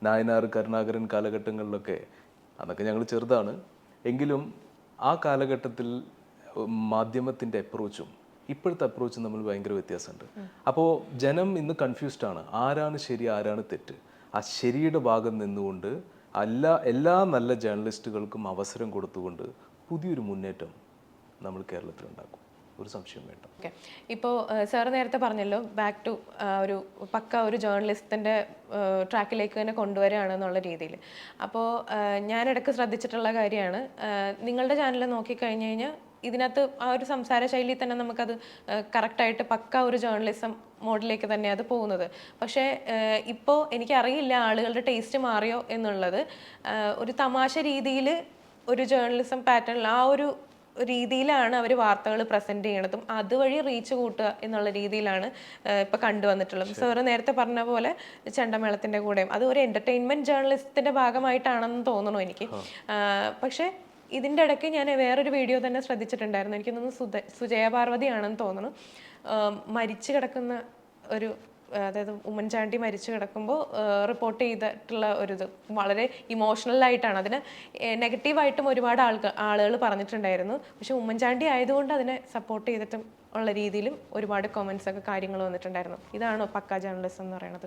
നായനാർ കരുണാകരൻ കാലഘട്ടങ്ങളിലൊക്കെ അന്നൊക്കെ ഞങ്ങൾ ചെറുതാണ് എങ്കിലും ആ കാലഘട്ടത്തിൽ മാധ്യമത്തിൻ്റെ അപ്രോച്ചും ഇപ്പോഴത്തെ അപ്രോച്ചും തമ്മിൽ ഭയങ്കര വ്യത്യാസമുണ്ട്. അപ്പോൾ ജനം ഇന്ന് കൺഫ്യൂസ്ഡ് ആണ്, ആരാണ് ശരി ആരാണ് തെറ്റ്. ആ ശരിയുടെ ഭാഗം നിന്നുകൊണ്ട് എല്ലാ നല്ല ജേർണലിസ്റ്റുകൾക്കും അവസരം കൊടുത്തുകൊണ്ട് പുതിയൊരു മുന്നേറ്റം നമ്മൾ കേരളത്തിൽ ഉണ്ടാക്കും, ഒരു സംശയം വേണ്ട. ഓക്കെ, ഇപ്പോൾ സാർ നേരത്തെ പറഞ്ഞല്ലോ ബാക്ക് ടു ഒരു പക്ക ഒരു ജേർണലിസ്റ്റിൻ്റെ ട്രാക്കിലേക്ക് തന്നെ കൊണ്ടുവരികയാണെന്നുള്ള രീതിയിൽ. അപ്പോൾ ഞാനിടയ്ക്ക് ശ്രദ്ധിച്ചിട്ടുള്ള കാര്യമാണ്, നിങ്ങളുടെ ചാനൽ നോക്കിക്കഴിഞ്ഞ് കഴിഞ്ഞാൽ ഇതിനകത്ത് ആ ഒരു സംസാര ശൈലി തന്നെ നമുക്കത് കറക്റ്റായിട്ട് പക്ക ഒരു ജേർണലിസം മോഡിലേക്ക് തന്നെ അത് പോകുന്നത്. പക്ഷേ ഇപ്പോൾ എനിക്കറിയില്ല ആളുകളുടെ ടേസ്റ്റ് മാറിയോ എന്നുള്ളത്. ഒരു തമാശ രീതിയിൽ ഒരു ജേർണലിസം പാറ്റേണിൽ ആ ഒരു രീതിയിലാണ് അവർ വാർത്തകൾ പ്രസന്റ് ചെയ്യണതും അതുവഴി റീച്ച് കൂട്ടുക എന്നുള്ള രീതിയിലാണ് ഇപ്പൊ കണ്ടുവന്നിട്ടുള്ളത്. സാറ് നേരത്തെ പറഞ്ഞ പോലെ ചെണ്ടമേളത്തിന്റെ കൂടെയും അത് ഒരു എന്റർടൈൻമെന്റ് ജേർണലിസത്തിന്റെ ഭാഗമായിട്ടാണെന്ന് തോന്നുന്നു എനിക്ക്. പക്ഷെ ഇതിന്റെ ഇടയ്ക്ക് ഞാൻ വേറൊരു വീഡിയോ തന്നെ ശ്രദ്ധിച്ചിട്ടുണ്ടായിരുന്നു, എനിക്ക് തോന്നുന്നു സുജയ പാർവതിയാണെന്ന് തോന്നുന്നു. മരിച്ചു കിടക്കുന്ന ഒരു, അതായത് ഉമ്മൻചാണ്ടി മരിച്ചു കിടക്കുമ്പോൾ റിപ്പോർട്ട് ചെയ്തിട്ടുള്ള ഒരു ഇത് വളരെ ഇമോഷണലായിട്ടാണ്. അതിന് നെഗറ്റീവായിട്ടും ഒരുപാട് ആളുകൾ പറഞ്ഞിട്ടുണ്ടായിരുന്നു. പക്ഷെ ഉമ്മൻചാണ്ടി ആയതുകൊണ്ട് അതിനെ സപ്പോർട്ട് ചെയ്തിട്ടും ഉള്ള രീതിയിലും ഒരുപാട് കമൻസ് ഒക്കെ കാര്യങ്ങൾ വന്നിട്ടുണ്ടായിരുന്നു. ഇതാണോ പക്ക ജേർണലിസം എന്ന് പറയുന്നത്?